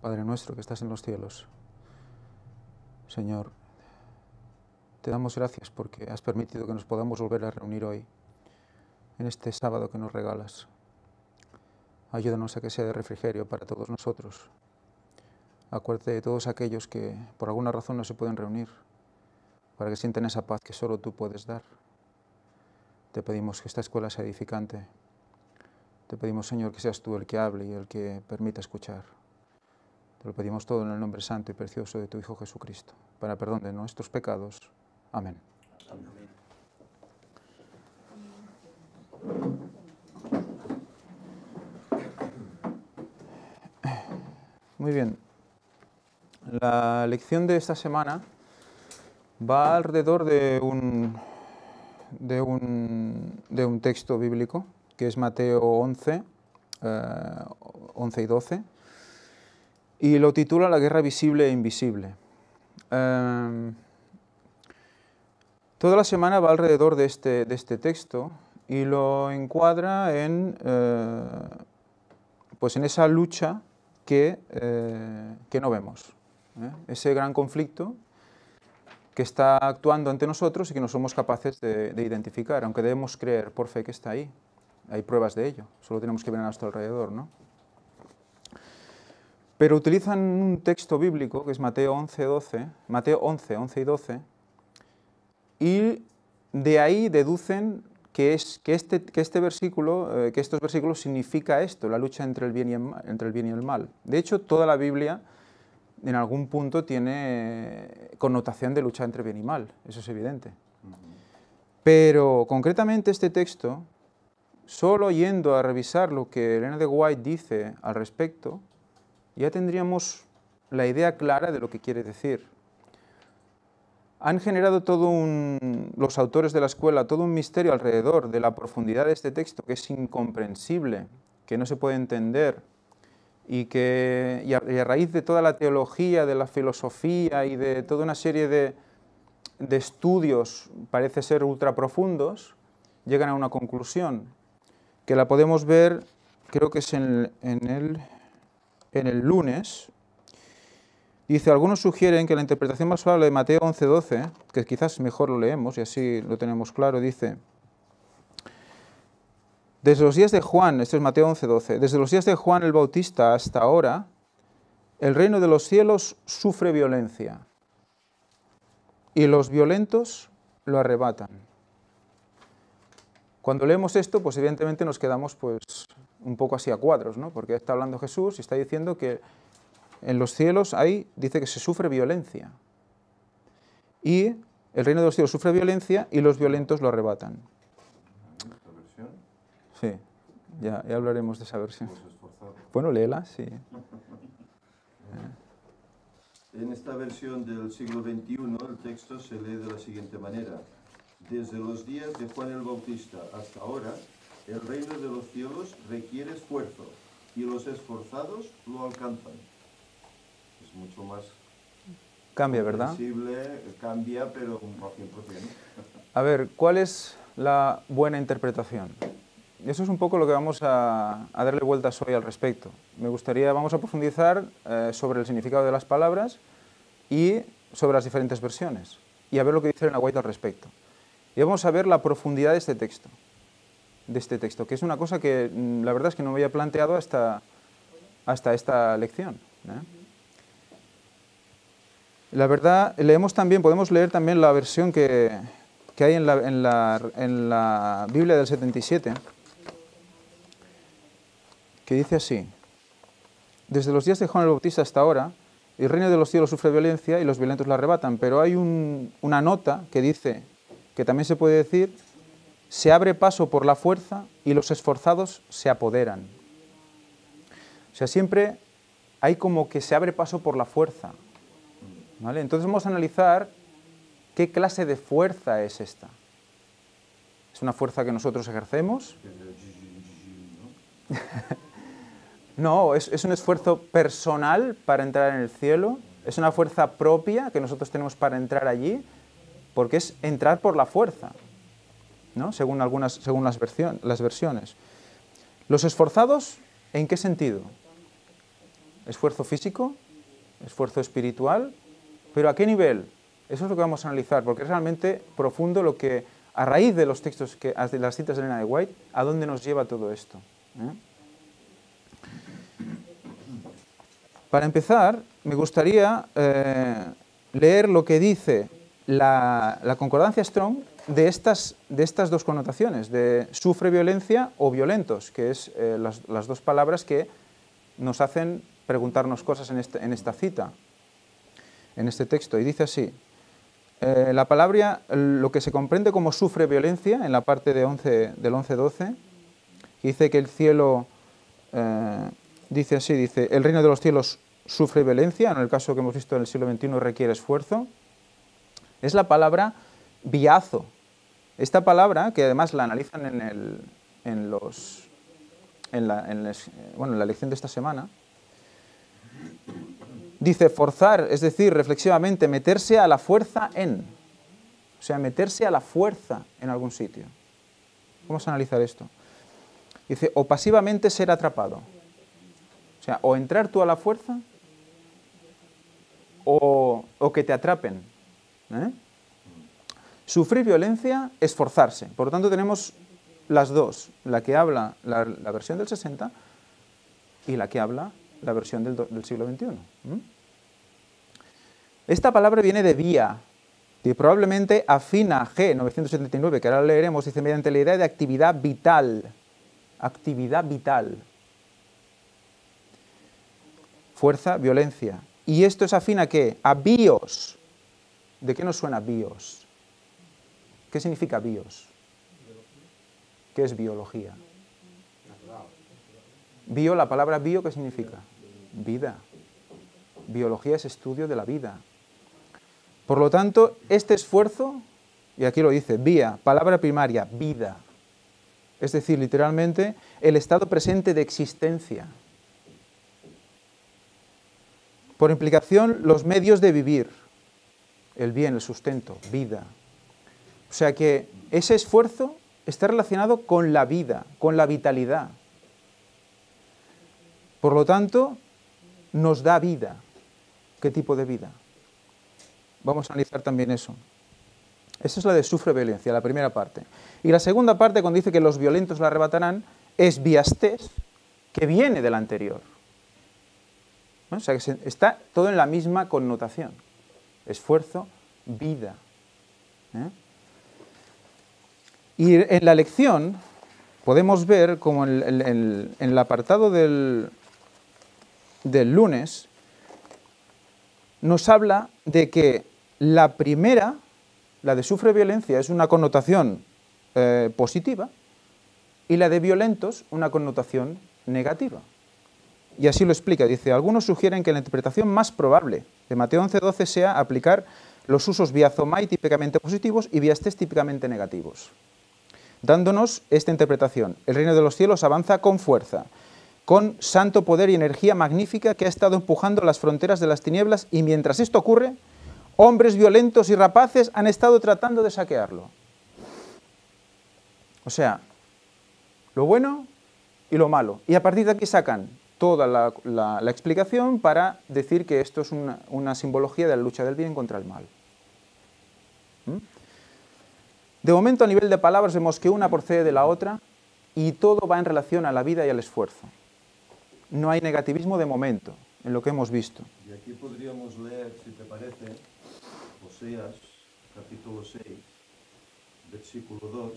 Padre nuestro que estás en los cielos, Señor, te damos gracias porque has permitido que nos podamos volver a reunir hoy, en este sábado que nos regalas. Ayúdanos a que sea de refrigerio para todos nosotros. Acuérdate de todos aquellos que por alguna razón no se pueden reunir, para que sientan esa paz que solo tú puedes dar. Te pedimos que esta escuela sea edificante. Te pedimos, Señor, que seas tú el que hable y el que permita escuchar. Te lo pedimos todo en el nombre santo y precioso de tu Hijo Jesucristo, para perdón de nuestros pecados. Amén. Muy bien. La lección de esta semana va alrededor de un texto bíblico, que es Mateo 11, 11 y 12, y lo titula La guerra visible e invisible. Toda la semana va alrededor de este texto y lo encuadra en esa lucha que no vemos, ese gran conflicto que está actuando ante nosotros y que no somos capaces de identificar, aunque debemos creer por fe que está ahí. Hay pruebas de ello, solo tenemos que ver a nuestro alrededor, ¿no? Pero utilizan un texto bíblico, que es Mateo 11, 11 y 12, y de ahí deducen que estos versículos significa esto, la lucha entre el bien y el mal. De hecho, toda la Biblia en algún punto tiene connotación de lucha entre bien y mal, eso es evidente. Pero concretamente este texto, solo yendo a revisar lo que Elena de White dice al respecto, ya tendríamos la idea clara de lo que quiere decir. Han generado los autores de la escuela, todo un misterio alrededor de la profundidad de este texto, que es incomprensible, que no se puede entender, y a raíz de toda la teología, de la filosofía y de toda una serie de estudios, parece ser ultra profundos, llegan a una conclusión, que la podemos ver, creo que es en el lunes. Dice, algunos sugieren que la interpretación más probable de Mateo 11:12, que quizás mejor lo leemos y así lo tenemos claro, dice, desde los días de Juan, esto es Mateo 11:12, desde los días de Juan el Bautista hasta ahora, el reino de los cielos sufre violencia y los violentos lo arrebatan. Cuando leemos esto, pues evidentemente nos quedamos un poco así a cuadros, ¿no? Porque está hablando Jesús y está diciendo que en los cielos dice que se sufre violencia. Y el reino de los cielos sufre violencia y los violentos lo arrebatan. ¿Esta versión? Sí, ya hablaremos de esa versión. Bueno, léela, sí. En esta versión del siglo XXI, el texto se lee de la siguiente manera. Desde los días de Juan el Bautista hasta ahora, el reino de los cielos requiere esfuerzo y los esforzados lo alcanzan. Es mucho más Cambia, ¿verdad? comprensible, cambia, pero un 100%. A ver, ¿cuál es la buena interpretación? Eso es un poco lo que vamos a darle vueltas hoy al respecto. Vamos a profundizar sobre el significado de las palabras y sobre las diferentes versiones, y a ver lo que dice Elena White al respecto. Y vamos a ver la profundidad de este texto, que es una cosa que la verdad es que no me había planteado hasta esta lección, La verdad, podemos leer también la versión que hay en la Biblia del 77, que dice así, desde los días de Juan el Bautista hasta ahora, el reino de los cielos sufre violencia y los violentos la arrebatan, pero hay una nota que dice, que también se puede decir, se abre paso por la fuerza y los esforzados se apoderan. O sea, siempre hay como que se abre paso por la fuerza, ¿vale? Entonces vamos a analizar qué clase de fuerza es esta. ¿Es una fuerza que nosotros ejercemos? No, es un esfuerzo personal para entrar en el cielo, es una fuerza propia que nosotros tenemos para entrar allí, porque es entrar por la fuerza, ¿no? Según las versiones. Los esforzados, ¿en qué sentido? Esfuerzo físico, esfuerzo espiritual, pero ¿a qué nivel? Eso es lo que vamos a analizar, porque es realmente profundo lo que, a raíz de los textos, de las citas de Elena de White, a dónde nos lleva todo esto. Para empezar, me gustaría leer lo que dice la concordancia Strong de estas dos connotaciones, de sufre violencia o violentos, que es las dos palabras que nos hacen preguntarnos cosas en esta cita, en este texto. Y dice así, la palabra, lo que se comprende como sufre violencia, en la parte del 11-12, dice que el cielo, dice así, dice, el reino de los cielos sufre violencia, en el caso que hemos visto en el siglo XXI requiere esfuerzo, es la palabra biazo. Esta palabra, que además la analizan en la lección de esta semana, dice forzar, es decir, reflexivamente, meterse a la fuerza en. O sea, meterse a la fuerza en algún sitio. Vamos a analizar esto. Dice, o pasivamente ser atrapado. O sea, o entrar tú a la fuerza, o que te atrapen. Sufrir violencia, esforzarse. Por lo tanto, tenemos las dos. La que habla la versión del 60 y la que habla la versión del siglo XXI. Esta palabra viene de vía, y probablemente afina G 979, que ahora leeremos, dice mediante la idea de actividad vital. Actividad vital. Fuerza, violencia. Y esto es afín a ¿qué? A bios. ¿De qué nos suena bios? ¿Qué significa bios? ¿Qué es biología? Bio, la palabra bio, ¿qué significa? Vida. Biología es estudio de la vida. Por lo tanto, este esfuerzo, y aquí lo dice, vía, palabra primaria, vida. Es decir, literalmente, el estado presente de existencia. Por implicación, los medios de vivir, el bien, el sustento, vida. O sea que ese esfuerzo está relacionado con la vida, con la vitalidad. Por lo tanto, nos da vida. ¿Qué tipo de vida? Vamos a analizar también eso. Esa es la de sufre violencia, la primera parte. Y la segunda parte, cuando dice que los violentos la arrebatarán, es biastés, que viene de la anterior. ¿No? O sea, que está todo en la misma connotación. Esfuerzo, vida. Y en la lección podemos ver como en el apartado del lunes nos habla de que la primera, la de sufre violencia, es una connotación positiva y la de violentos una connotación negativa. Y así lo explica, dice, algunos sugieren que la interpretación más probable de Mateo 11:12 sea aplicar los usos biazomai típicamente positivos y biastés típicamente negativos, dándonos esta interpretación. El reino de los cielos avanza con fuerza, con santo poder y energía magnífica que ha estado empujando las fronteras de las tinieblas y mientras esto ocurre, hombres violentos y rapaces han estado tratando de saquearlo. O sea, lo bueno y lo malo. Y a partir de aquí sacan toda la explicación para decir que esto es una simbología de la lucha del bien contra el mal. De momento, a nivel de palabras, vemos que una procede de la otra y todo va en relación a la vida y al esfuerzo. No hay negativismo de momento, en lo que hemos visto. Y aquí podríamos leer, si te parece, Oseas, capítulo 6, versículo 2,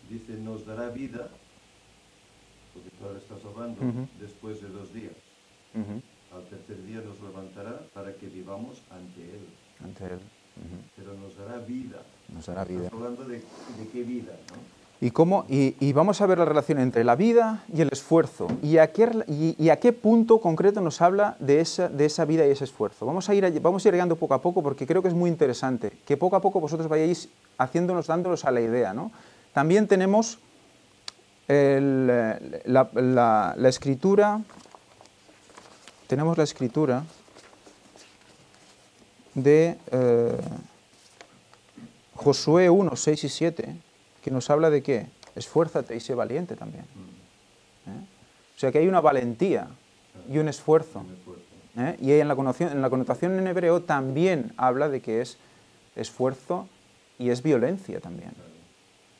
dice, nos dará vida, porque tú ahora estás hablando, después de 2 días. Al tercer día nos levantará para que vivamos ante Él. Ante Él. Pero nos dará vida. Nos dará vida. Estás hablando de qué vida, ¿no? Y vamos a ver la relación entre la vida y el esfuerzo. ¿Y a qué punto concreto nos habla de esa vida y ese esfuerzo? Vamos a ir llegando poco a poco porque creo que es muy interesante. Que poco a poco vosotros vayáis dándonos a la idea, ¿no? También tenemos la escritura. Tenemos la escritura de Josué 1, 6 y 7, que nos habla de qué? Esfuérzate y sé valiente también. O sea que hay una valentía y un esfuerzo. Un esfuerzo. Y en la connotación en hebreo también habla de que es esfuerzo y es violencia también.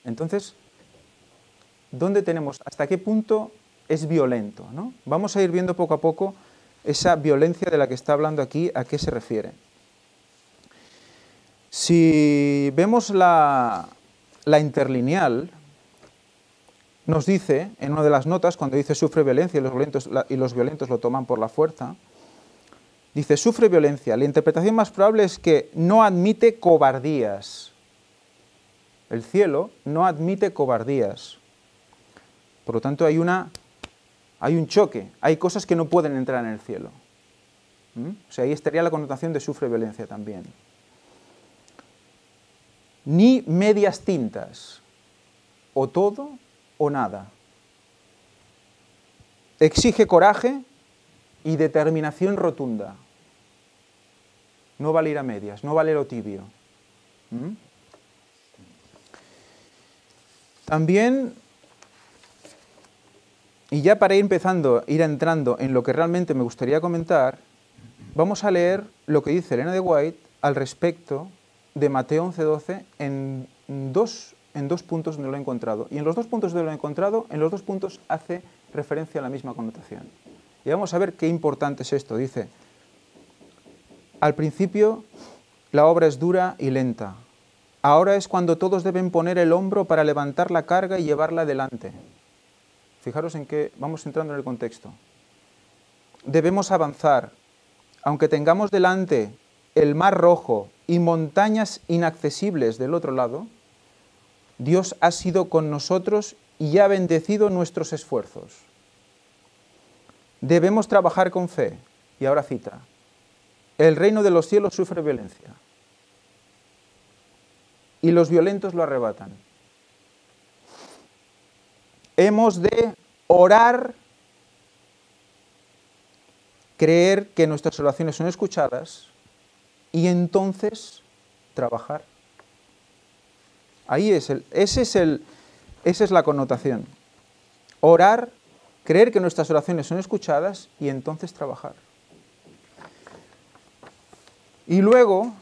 Entonces, ¿dónde tenemos? ¿Hasta qué punto es violento, ¿no? Vamos a ir viendo poco a poco esa violencia de la que está hablando aquí, a qué se refiere. Si vemos la interlineal, nos dice, en una de las notas, cuando dice sufre violencia y los violentos lo toman por la fuerza, dice sufre violencia. La interpretación más probable es que no admite cobardías. El cielo no admite cobardías. Por lo tanto, hay un choque, hay cosas que no pueden entrar en el cielo. O sea, ahí estaría la connotación de sufre violencia también. Ni medias tintas, o todo o nada. Exige coraje y determinación rotunda. No vale ir a medias, no vale lo tibio. También, y ya para ir entrando en lo que realmente me gustaría comentar, vamos a leer lo que dice Elena de White al respecto de Mateo 11:12 en dos puntos donde lo he encontrado. Y en los dos puntos donde lo he encontrado, en los dos puntos hace referencia a la misma connotación. Y vamos a ver qué importante es esto. Dice, al principio la obra es dura y lenta. Ahora es cuando todos deben poner el hombro para levantar la carga y llevarla adelante. Fijaros en que vamos entrando en el contexto. Debemos avanzar, aunque tengamos delante el mar rojo y montañas inaccesibles del otro lado. Dios ha sido con nosotros y ha bendecido nuestros esfuerzos. Debemos trabajar con fe. Y ahora cita, el reino de los cielos sufre violencia y los violentos lo arrebatan. Hemos de orar, creer que nuestras oraciones son escuchadas y entonces trabajar. Ahí esa es la connotación. Orar, creer que nuestras oraciones son escuchadas y entonces trabajar. Y luego,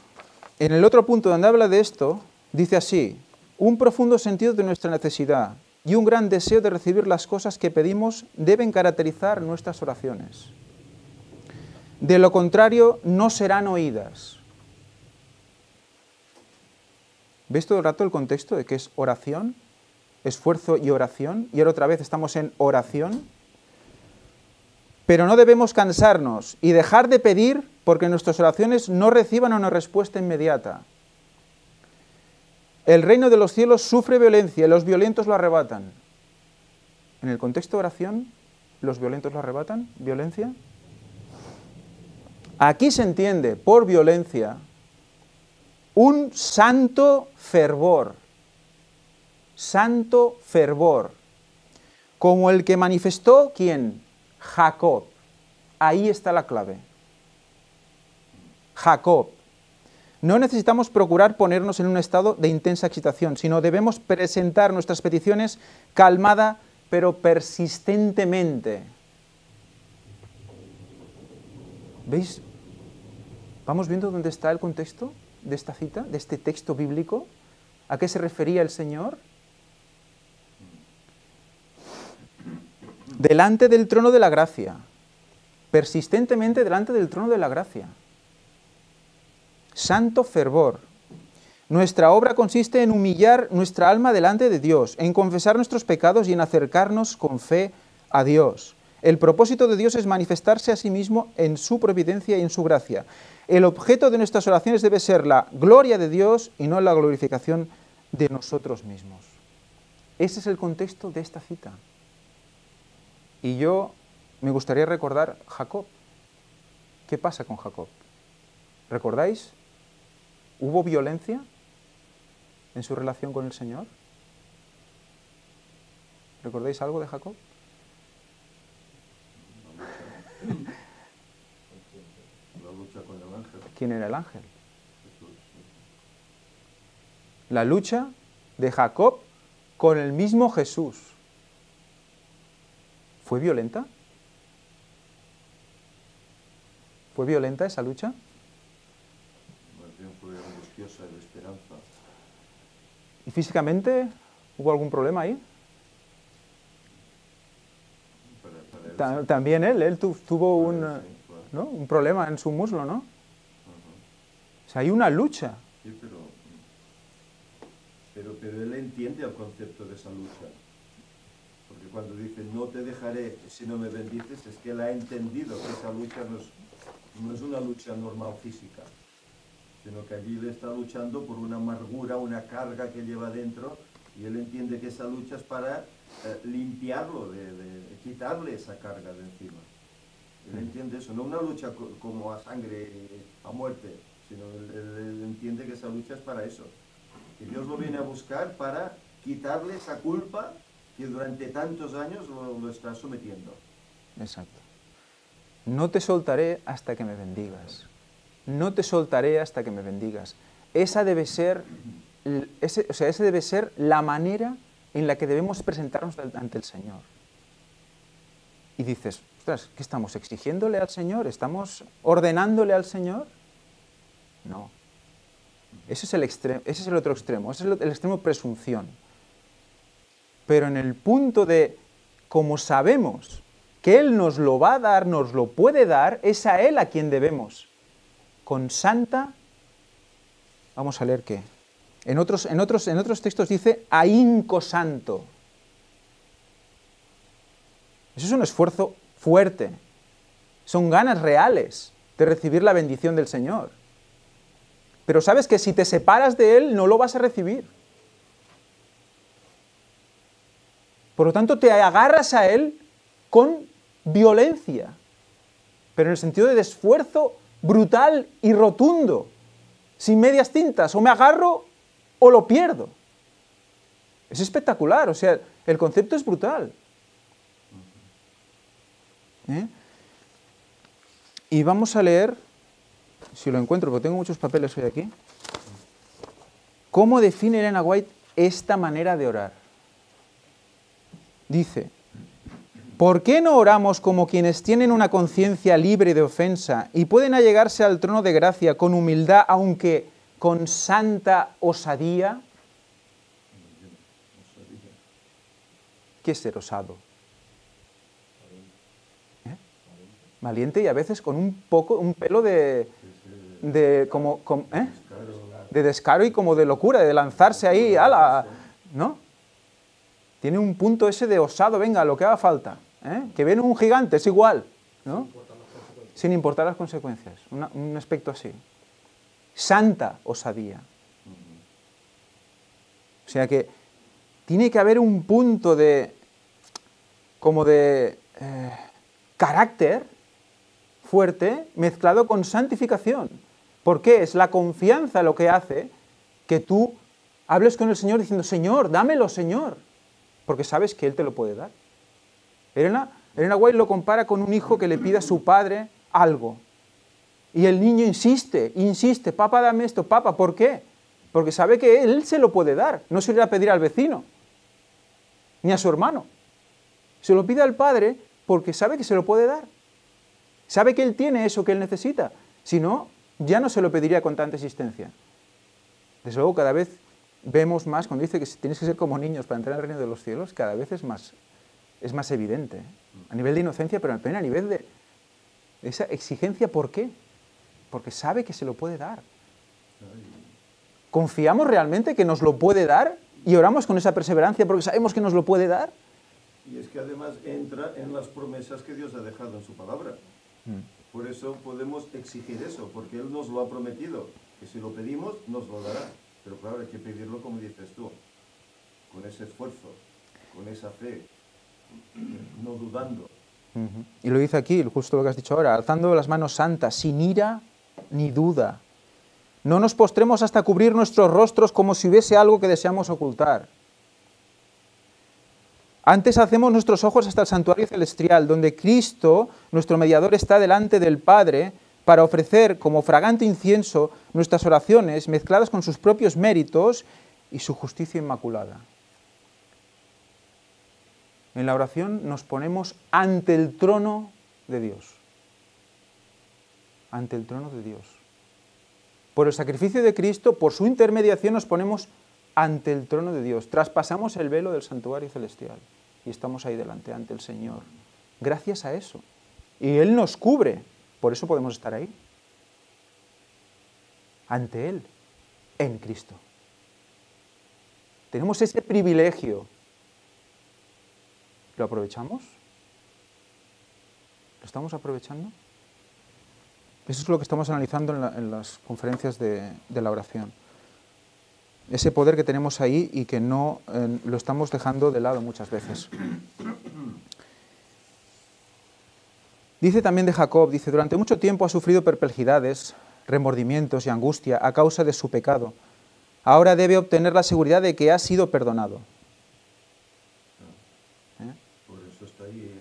en el otro punto donde habla de esto, dice así, un profundo sentido de nuestra necesidad y un gran deseo de recibir las cosas que pedimos deben caracterizar nuestras oraciones. De lo contrario, no serán oídas. ¿Ves todo el rato el contexto de que es oración, esfuerzo y oración? Y ahora otra vez estamos en oración. Pero no debemos cansarnos y dejar de pedir porque nuestras oraciones no reciban una respuesta inmediata. El reino de los cielos sufre violencia y los violentos lo arrebatan. En el contexto de oración, ¿los violentos lo arrebatan? ¿Violencia? Aquí se entiende por violencia un santo fervor, como el que manifestó, ¿quién? Jacob. Ahí está la clave. Jacob. No necesitamos procurar ponernos en un estado de intensa excitación, sino debemos presentar nuestras peticiones calmada, pero persistentemente. ¿Veis? ¿Vamos viendo dónde está el contexto de esta cita, de este texto bíblico? ¿A qué se refería el Señor? Delante del trono de la gracia. Persistentemente delante del trono de la gracia. Santo fervor. Nuestra obra consiste en humillar nuestra alma delante de Dios, en confesar nuestros pecados y en acercarnos con fe a Dios. El propósito de Dios es manifestarse a sí mismo en su providencia y en su gracia. El objeto de nuestras oraciones debe ser la gloria de Dios y no la glorificación de nosotros mismos. Ese es el contexto de esta cita. Y yo me gustaría recordar Jacob. ¿Qué pasa con Jacob? ¿Recordáis? ¿Hubo violencia en su relación con el Señor? ¿Recordáis algo de Jacob? La lucha con el ángel. ¿Quién era el ángel? Jesús. La lucha de Jacob con el mismo Jesús. ¿Fue violenta? ¿Fue violenta esa lucha? Más bien fue angustiosa de esperanza. ¿Y físicamente hubo algún problema ahí? Para él, sí. También él tuvo Para un, él, sí, claro. ¿no? Un problema en su muslo, ¿no? Ajá. O sea, hay una lucha. Sí, pero él entiende el concepto de esa lucha. Porque cuando dice, no te dejaré si no me bendices, es que él ha entendido que esa lucha no es una lucha normal física, sino que allí le está luchando por una amargura, una carga que lleva dentro, y él entiende que esa lucha es para limpiarlo, de quitarle esa carga de encima. Él entiende eso, no una lucha como a sangre, a muerte, sino él entiende que esa lucha es para eso. Que Dios lo viene a buscar para quitarle esa culpa que durante tantos años lo está sometiendo. Exacto. No te soltaré hasta que me bendigas. No te soltaré hasta que me bendigas. Esa debe ser, esa debe ser la manera en la que debemos presentarnos ante el Señor. Y dices, ostras, ¿qué estamos exigiéndole al Señor? ¿Estamos ordenándole al Señor? No. Ese es el otro extremo, ese es el extremo presunción. Pero en el punto de, como sabemos que Él nos lo va a dar, nos lo puede dar, es a Él a quien debemos. Con santa, vamos a leer qué. En otros textos dice ahínco santo. Eso es un esfuerzo fuerte. Son ganas reales de recibir la bendición del Señor. Pero sabes que si te separas de Él, no lo vas a recibir. Por lo tanto, te agarras a Él con violencia, pero en el sentido de esfuerzo brutal y rotundo, sin medias tintas, o me agarro o lo pierdo. Es espectacular, o sea, el concepto es brutal. Y vamos a leer, si lo encuentro, porque tengo muchos papeles hoy aquí, cómo define Elena White esta manera de orar. Dice, ¿por qué no oramos como quienes tienen una conciencia libre de ofensa y pueden allegarse al trono de gracia con humildad, aunque con santa osadía? ¿Qué es ser osado? Valiente y a veces con un pelo de descaro y como de locura, de lanzarse ahí, ala, ¿no? Tiene un punto ese de osado, venga, lo que haga falta, que viene un gigante, es igual, ¿no? Sin importar las consecuencias, un aspecto así. Santa osadía. O sea que tiene que haber un punto de carácter fuerte mezclado con santificación. ¿Por qué? Es la confianza lo que hace que tú hables con el Señor diciendo, Señor, dámelo, Señor, porque sabes que Él te lo puede dar. Elena White lo compara con un hijo que le pide a su padre algo. Y el niño insiste, papá, dame esto, papá, ¿por qué? Porque sabe que Él se lo puede dar, no se lo irá a pedir al vecino, ni a su hermano. Se lo pide al padre porque sabe que se lo puede dar. Sabe que Él tiene eso que Él necesita. Si no, ya no se lo pediría con tanta insistencia. Desde luego, cada vez vemos más, cuando dice que tienes que ser como niños para entrar al reino de los cielos, cada vez es más evidente. A nivel de inocencia, pero también a nivel de esa exigencia. ¿Por qué? Porque sabe que se lo puede dar. ¿Confiamos realmente que nos lo puede dar? ¿Y oramos con esa perseverancia porque sabemos que nos lo puede dar? Y es que además entra en las promesas que Dios ha dejado en su palabra. Por eso podemos exigir eso, porque Él nos lo ha prometido, que si lo pedimos, nos lo dará. Pero claro, hay que pedirlo como dices tú, con ese esfuerzo, con esa fe, no dudando. Y lo dice aquí, justo lo que has dicho ahora, alzando las manos santas, sin ira ni duda. No nos postremos hasta cubrir nuestros rostros como si hubiese algo que deseamos ocultar. Antes hacemos nuestros ojos hasta el santuario celestial, donde Cristo, nuestro mediador, está delante del Padre para ofrecer como fragante incienso nuestras oraciones mezcladas con sus propios méritos y su justicia inmaculada. En la oración nos ponemos ante el trono de Dios. ante el trono de Dios. Por el sacrificio de Cristo, por su intermediación, nos ponemos ante el trono de Dios. Traspasamos el velo del santuario celestial y estamos ahí delante, ante el Señor. Gracias a eso. Y Él nos cubre. Por eso podemos estar ahí. Ante Él, en Cristo. Tenemos ese privilegio. ¿Lo aprovechamos? ¿Lo estamos aprovechando? Eso es lo que estamos analizando en las conferencias de la oración. Ese poder que tenemos ahí y que no lo estamos dejando de lado muchas veces. Dice también de Jacob, dice, durante mucho tiempo ha sufrido perplejidades, remordimientos y angustia a causa de su pecado. Ahora debe obtener la seguridad de que ha sido perdonado. Por eso está ahí.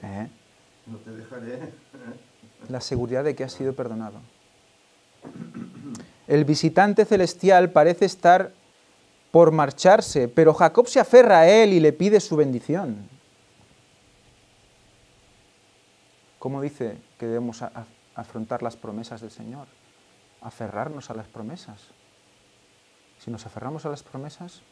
No te dejaré. La seguridad de que ha sido perdonado. El visitante celestial parece estar por marcharse, pero Jacob se aferra a él y le pide su bendición. ¿Cómo dice que debemos afrontar las promesas del Señor? Aferrarnos a las promesas. Si nos aferramos a las promesas,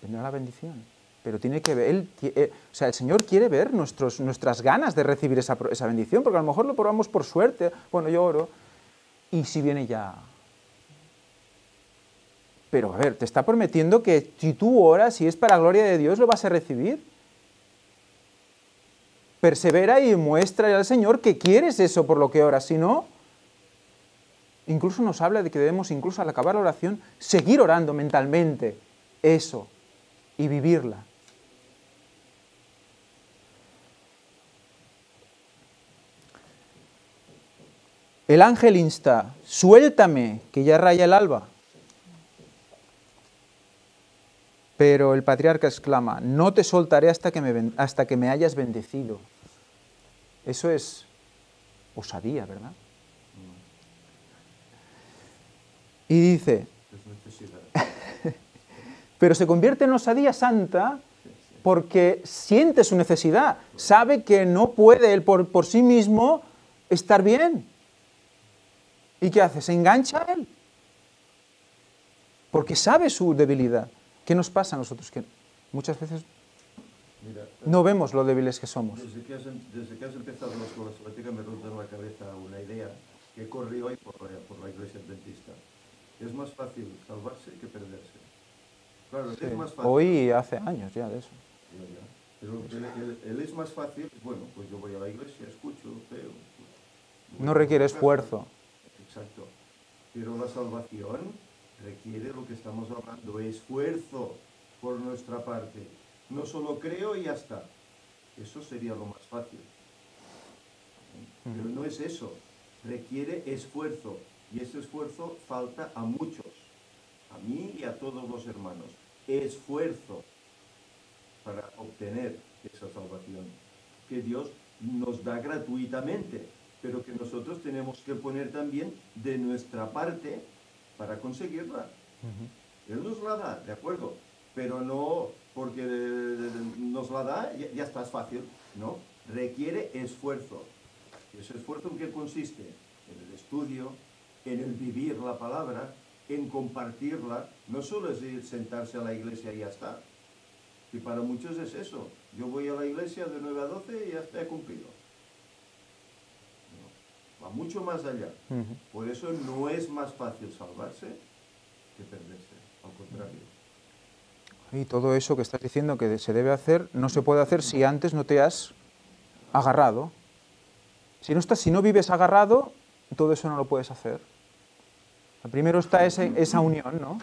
vendrá la bendición. Pero tiene que ver, el Señor quiere ver nuestras ganas de recibir esa bendición, porque a lo mejor lo probamos por suerte. Bueno, yo oro, y si viene ya. Pero a ver, te está prometiendo que si tú oras, si es para la gloria de Dios, lo vas a recibir. Persevera y muestra al Señor que quieres eso por lo que oras, si no, incluso nos habla de que debemos, incluso al acabar la oración, seguir orando mentalmente eso y vivirla. El ángel insta, suéltame, que ya raya el alba. Pero el patriarca exclama, no te soltaré hasta que me hayas bendecido. Eso es osadía, ¿verdad? Y dice, pero se convierte en osadía santa porque siente su necesidad, sabe que no puede él por sí mismo estar bien. ¿Y qué hace? Se engancha a él. Porque sabe su debilidad. ¿Qué nos pasa a nosotros? Que muchas veces no vemos lo débiles que somos. Desde que has empezado la escuela sabática me ronda en la cabeza una idea que corre hoy por la Iglesia Adventista. Es más fácil salvarse que perderse. Claro, Sí. es más fácil. Hoy hace años ya de eso. Pero el es más fácil, bueno, pues yo voy a la iglesia, escucho, veo. No requiere esfuerzo. Exacto. Pero la salvación requiere lo que estamos hablando, esfuerzo por nuestra parte. No solo creo y ya está. Eso sería lo más fácil. Pero no es eso. Requiere esfuerzo. Y ese esfuerzo falta a muchos. A mí y a todos los hermanos. Esfuerzo para obtener esa salvación. Que Dios nos da gratuitamente. Pero que nosotros tenemos que poner también de nuestra parte para conseguirla. Él nos la da, ¿de acuerdo? Pero no porque nos la da, ya está, es fácil, ¿no? Requiere esfuerzo. ¿Y ese esfuerzo en qué consiste? En el estudio, en el vivir la palabra, en compartirla. No solo es ir sentarse a la iglesia y ya está. Y para muchos es eso. Yo voy a la iglesia de 9 a 12 y ya está, he cumplido. No, va mucho más allá. Por eso no es más fácil salvarse que perderse. Al contrario. Y todo eso que estás diciendo que se debe hacer, no se puede hacer si antes no te has agarrado. Si no vives agarrado, todo eso no lo puedes hacer. Primero está esa unión, ¿no?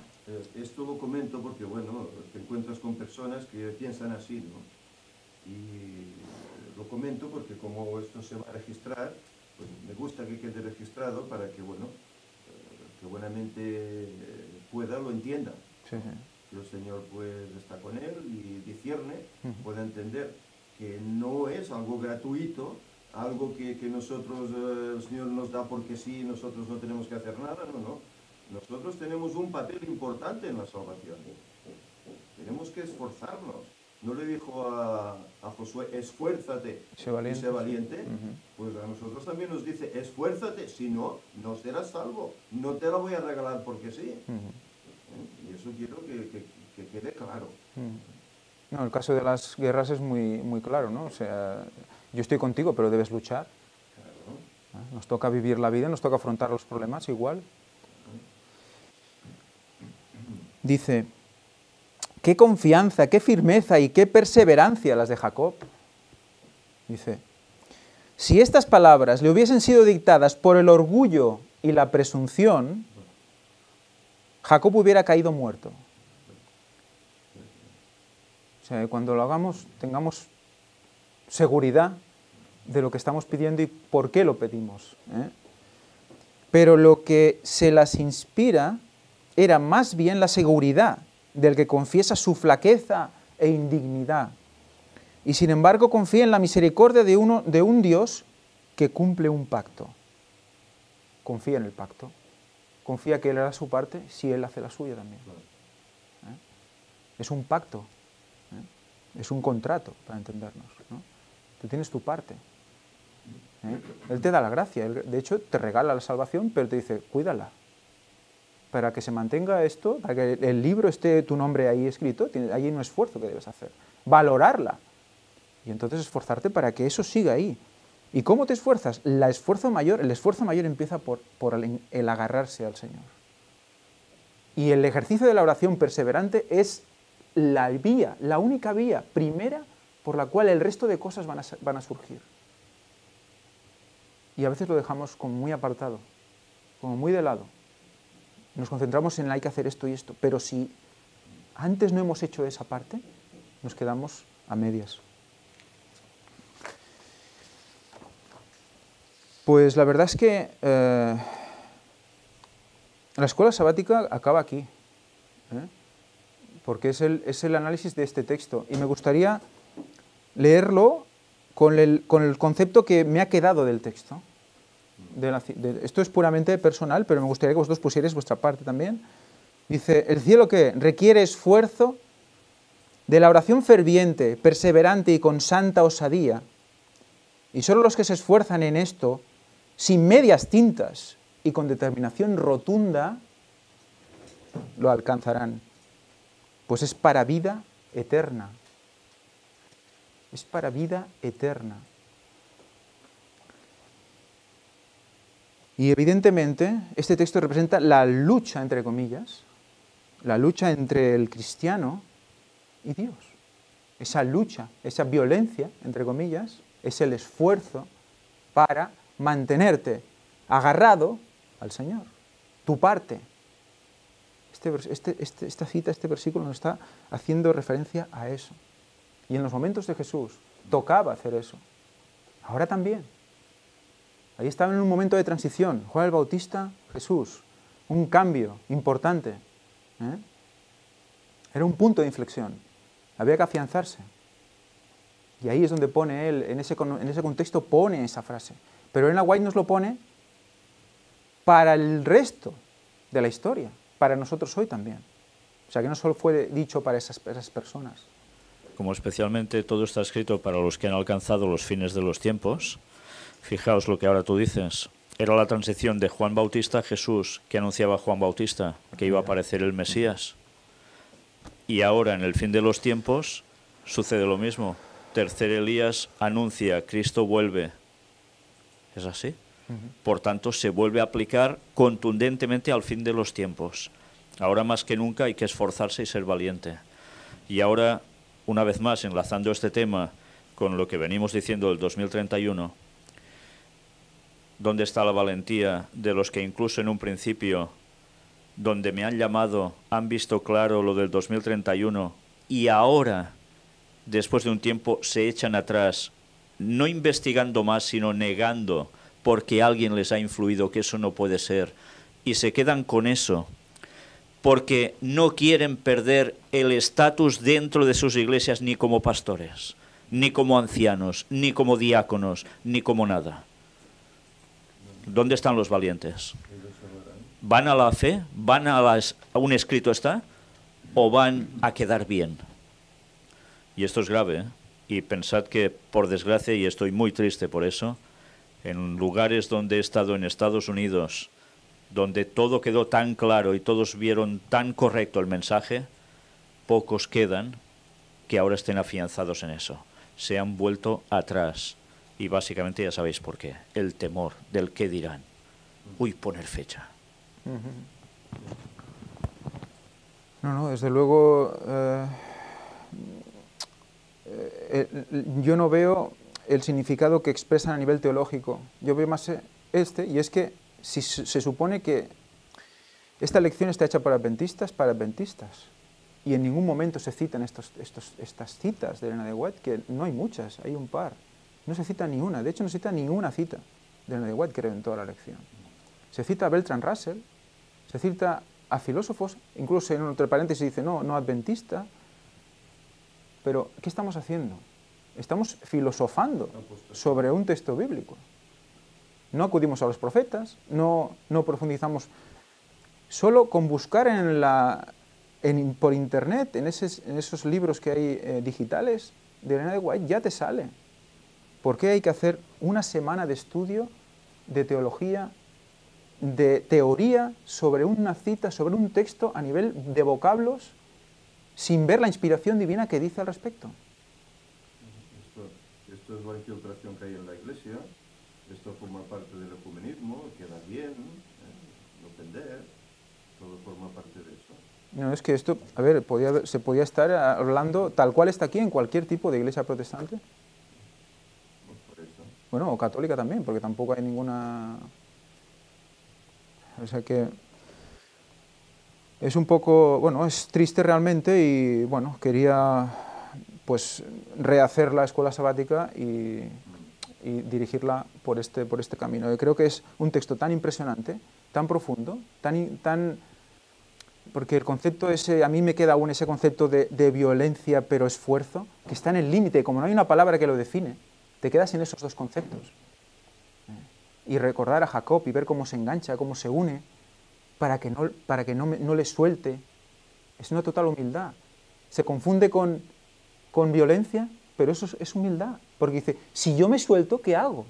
Esto lo comento porque, bueno, te encuentras con personas que piensan así, ¿no? Y lo comento porque como esto se va a registrar, pues me gusta que quede registrado para que, bueno, que buenamente pueda, lo entienda. Sí, sí. Que el Señor pues está con él y discierne, pueda entender que no es algo gratuito, algo que nosotros, el Señor nos da porque sí, nosotros no tenemos que hacer nada, no. Nosotros tenemos un papel importante en la salvación. Tenemos que esforzarnos, no le dijo a Josué, esfuérzate Sé y valiente. sé valiente, pues a nosotros también nos dice, esfuérzate, si no, no serás salvo, no te la voy a regalar porque sí. Y eso quiero que quede claro. No, el caso de las guerras es muy claro, ¿no? O sea, yo estoy contigo, pero debes luchar. Claro. Nos toca vivir la vida, nos toca afrontar los problemas igual. Dice, qué confianza, qué firmeza y qué perseverancia las de Jacob. Dice, si estas palabras le hubiesen sido dictadas por el orgullo y la presunción, Jacob hubiera caído muerto. O sea, cuando lo hagamos, tengamos seguridad de lo que estamos pidiendo y por qué lo pedimos, ¿eh? Pero lo que se las inspira era más bien la seguridad del que confiesa su flaqueza e indignidad. Y sin embargo confía en la misericordia de un Dios que cumple un pacto. Confía en el pacto. Confía que Él hará su parte si Él hace la suya también. ¿Eh? Es un pacto. Es un contrato, para entendernos, ¿no? Tú tienes tu parte. Él te da la gracia, Él, de hecho, te regala la salvación, pero te dice, cuídala. Para que se mantenga esto, para que el libro esté tu nombre ahí escrito, hay un esfuerzo que debes hacer. Valorarla. Y entonces esforzarte para que eso siga ahí. ¿Y cómo te esfuerzas? El esfuerzo mayor empieza por el agarrarse al Señor. Y el ejercicio de la oración perseverante es la vía, la única vía primera por la cual el resto de cosas van a surgir. Y a veces lo dejamos como muy apartado, como muy de lado. Nos concentramos en hay que hacer esto y esto, pero si antes no hemos hecho esa parte, nos quedamos a medias. Pues la verdad es que la escuela sabática acaba aquí, ¿eh? Porque es el análisis de este texto. Y me gustaría leerlo con el concepto que me ha quedado del texto. Esto es puramente personal, pero me gustaría que vosotros pusierais vuestra parte también. Dice, ¿el cielo qué? Requiere esfuerzo de la oración ferviente, perseverante y con santa osadía. Y solo los que se esfuerzan en esto, sin medias tintas y con determinación rotunda, lo alcanzarán. Pues es para vida eterna. Es para vida eterna. Y evidentemente este texto representa la lucha, entre comillas, la lucha entre el cristiano y Dios. Esa lucha, esa violencia, entre comillas, es el esfuerzo para mantenerte agarrado al Señor. Tu parte. Esta cita, este versículo nos está haciendo referencia a eso. Y en los momentos de Jesús tocaba hacer eso. Ahora también. Ahí estaba en un momento de transición. Juan el Bautista, Jesús. Un cambio importante. Era un punto de inflexión. Había que afianzarse. Y ahí es donde pone él, en ese contexto pone esa frase. Pero Ellen White nos lo pone para el resto de la historia. Para nosotros hoy también. O sea, que no solo fue dicho para esas personas. Como especialmente todo está escrito para los que han alcanzado los fines de los tiempos, fijaos lo que ahora tú dices. Era la transición de Juan Bautista a Jesús, que anunciaba Juan Bautista, que iba a aparecer el Mesías. Y ahora, en el fin de los tiempos, sucede lo mismo. Tercer Elías anuncia, Cristo vuelve. ¿Es así? Por tanto, se vuelve a aplicar contundentemente al fin de los tiempos. Ahora más que nunca hay que esforzarse y ser valiente. Y ahora, una vez más, enlazando este tema con lo que venimos diciendo del 2031, ¿dónde está la valentía de los que incluso en un principio, donde me han llamado, han visto claro lo del 2031 y ahora, después de un tiempo, se echan atrás, no investigando más, sino negando porque alguien les ha influido que eso no puede ser, y se quedan con eso, porque no quieren perder el estatus dentro de sus iglesias ni como pastores, ni como ancianos, ni como diáconos, ni como nada? ¿Dónde están los valientes? ¿Van a la fe? ¿Van a un escrito está? ¿O van a quedar bien? Y esto es grave, ¿eh? Y pensad que, por desgracia, y estoy muy triste por eso, en lugares donde he estado en Estados Unidos, donde todo quedó tan claro y todos vieron tan correcto el mensaje, pocos quedan que ahora estén afianzados en eso. Se han vuelto atrás. Y básicamente ya sabéis por qué. El temor del qué dirán. Uy, poner fecha. No, desde luego, yo no veo el significado que expresan a nivel teológico. Yo veo más y es que si se supone que esta lección está hecha para adventistas, y en ningún momento se citan estas citas de Elena de White, que no hay muchas, hay un par. No se cita ni una, de hecho no se cita ninguna cita de Elena de White, creo, en toda la lección. Se cita a Bertrand Russell, se cita a filósofos, incluso en entre paréntesis dice no adventista, pero ¿qué estamos haciendo? Estamos filosofando sobre un texto bíblico. No acudimos a los profetas, no profundizamos. Solo con buscar por internet, en esos libros que hay digitales de Elena de White, ya te sale. ¿Por qué hay que hacer una semana de estudio de teología, de teoría sobre una cita, sobre un texto a nivel de vocablos, sin ver la inspiración divina que dice al respecto? Esto es la infiltración que hay en la Iglesia, esto forma parte del ecumenismo, queda bien, no ofender, todo forma parte de eso. No, es que esto, a ver, se podía estar hablando tal cual está aquí en cualquier tipo de iglesia protestante. Por eso. Bueno, o católica también, porque tampoco hay ninguna... O sea que es un poco, bueno, es triste realmente y, bueno, quería pues rehacer la escuela sabática y dirigirla por este camino. Yo creo que es un texto tan impresionante, tan profundo, tan porque el concepto ese, a mí me queda aún ese concepto de violencia pero esfuerzo, que está en el límite, como no hay una palabra que lo define, te quedas en esos dos conceptos. Y recordar a Jacob y ver cómo se engancha, cómo se une, para que no le suelte. Es una total humildad. Se confunde con violencia, pero eso es humildad. Porque dice, si yo me suelto, ¿qué hago?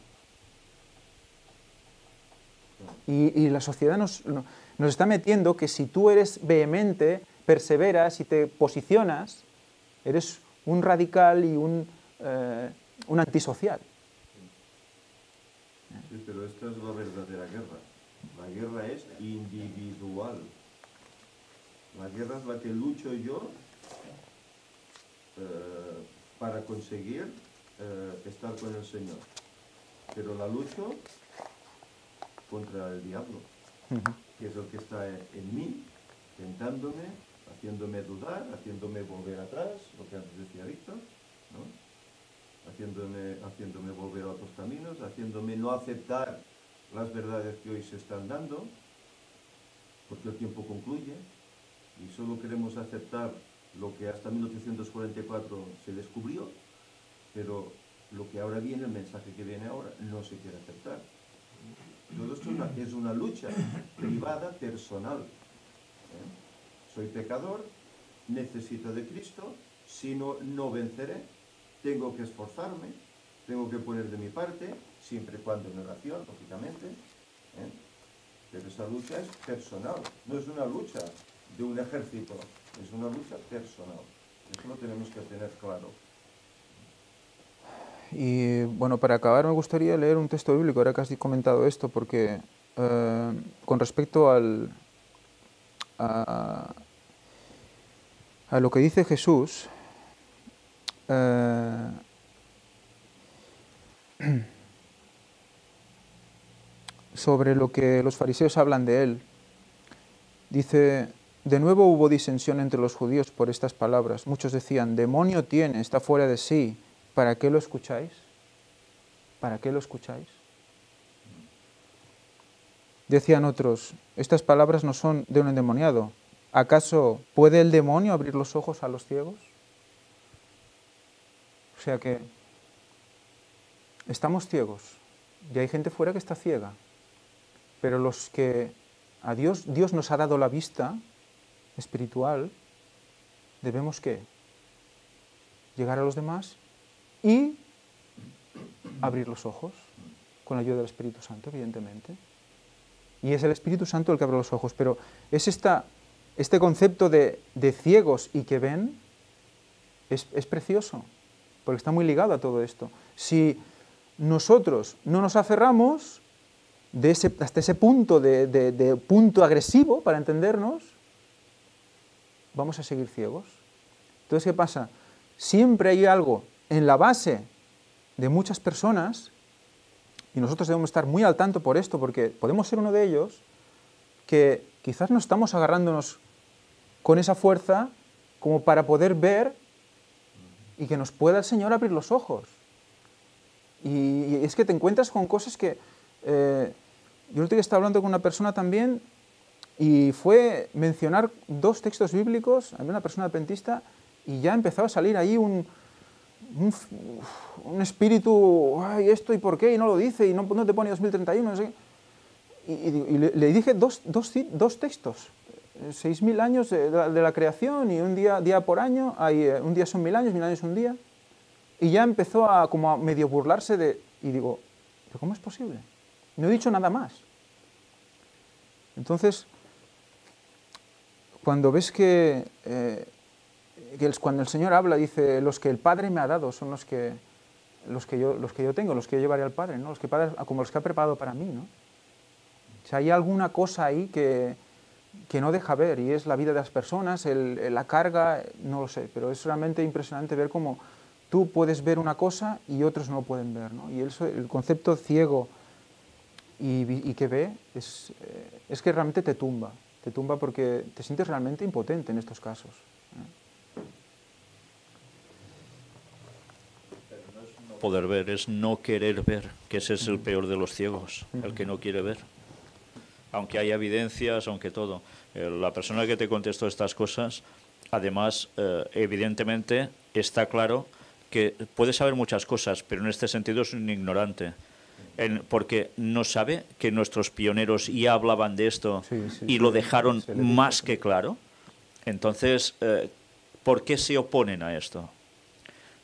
Y la sociedad nos está metiendo que si tú eres vehemente, perseveras y te posicionas, eres un radical y un antisocial. Sí, pero esta es la verdadera guerra. La guerra es individual. La guerra es la que lucho yo para conseguir estar con el Señor. Pero la lucho contra el diablo, que es el que está en mí, tentándome, haciéndome dudar, haciéndome volver atrás, lo que antes decía Víctor, ¿no? Haciéndome volver a otros caminos, haciéndome no aceptar las verdades que hoy se están dando, porque el tiempo concluye y solo queremos aceptar lo que hasta 1844 se descubrió, pero lo que ahora viene, el mensaje que viene ahora, no se quiere aceptar. Todo esto es una lucha privada, personal. Soy pecador, necesito de Cristo, si no, no venceré. Tengo que esforzarme, tengo que poner de mi parte, siempre y cuando en oración, lógicamente. Pero esa lucha es personal, no es una lucha de un ejército, es una lucha personal. Eso lo tenemos que tener claro. Y bueno, para acabar me gustaría leer un texto bíblico, ahora que has comentado esto, porque con respecto a lo que dice Jesús, sobre lo que los fariseos hablan de él, dice: de nuevo hubo disensión entre los judíos por estas palabras. Muchos decían, demonio tiene, está fuera de sí. ¿Para qué lo escucháis? ¿Para qué lo escucháis? Decían otros, estas palabras no son de un endemoniado. ¿Acaso puede el demonio abrir los ojos a los ciegos? O sea que estamos ciegos y hay gente fuera que está ciega. Pero los que a Dios nos ha dado la vista espiritual, debemos ¿qué? llegar a los demás y abrir los ojos, con la ayuda del Espíritu Santo, evidentemente. Y es el Espíritu Santo el que abre los ojos, pero es este concepto de ciegos y que ven, es precioso, porque está muy ligado a todo esto. Si nosotros no nos aferramos hasta ese punto de punto agresivo, para entendernos, vamos a seguir ciegos. Entonces, ¿qué pasa? Siempre hay algo en la base de muchas personas, y nosotros debemos estar muy al tanto por esto, porque podemos ser uno de ellos, que quizás no estamos agarrándonos con esa fuerza como para poder ver y que nos pueda el Señor abrir los ojos. Y es que te encuentras con cosas que... yo el otro día estaba hablando con una persona también y fue mencionar 2 textos bíblicos, había una persona adventista, y ya empezaba a salir ahí un espíritu, ay, esto y por qué, y no lo dice, y no te pone 2031, no sé qué. Y le dije dos textos, 6.000 años de la creación, y un día por año, un día son 1.000 años, 1.000 años un día, y ya empezó a como a medio burlarse y digo, ¿pero cómo es posible? No he dicho nada más. Entonces, cuando ves cuando el Señor habla, dice, los que el Padre me ha dado son los que yo tengo, los que yo llevaré al Padre, ¿no? Como los que ha preparado para mí, ¿no? O sea, hay alguna cosa ahí que no deja ver, y es la vida de las personas, la carga, no lo sé, pero es realmente impresionante ver cómo tú puedes ver una cosa y otros no lo pueden ver, ¿no? Y el concepto ciego y que ve es que realmente te tumba porque te sientes realmente impotente en estos casos. Poder ver, es no querer ver, que ese es el peor de los ciegos, el que no quiere ver. Aunque haya evidencias, aunque todo. La persona que te contestó estas cosas, además, evidentemente, está claro que puede saber muchas cosas, pero en este sentido es un ignorante. Porque no sabe que nuestros pioneros ya hablaban de esto y lo dejaron más que claro. Entonces, ¿por qué se oponen a esto?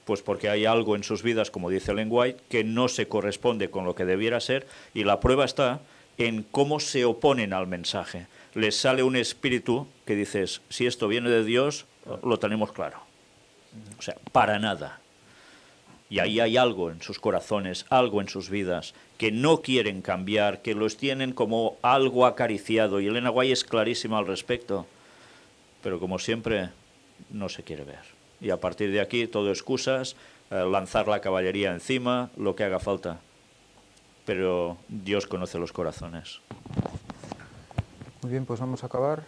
Pues porque hay algo en sus vidas, como dice Ellen White, que no se corresponde con lo que debiera ser, y la prueba está en cómo se oponen al mensaje. Les sale un espíritu que dices, si esto viene de Dios, lo tenemos claro. O sea, para nada. Y ahí hay algo en sus corazones, algo en sus vidas, que no quieren cambiar, que los tienen como algo acariciado. Y Ellen White es clarísima al respecto. Pero como siempre, no se quiere ver. Y a partir de aquí, todo excusas, lanzar la caballería encima, lo que haga falta. Pero Dios conoce los corazones. Muy bien, pues vamos a acabar.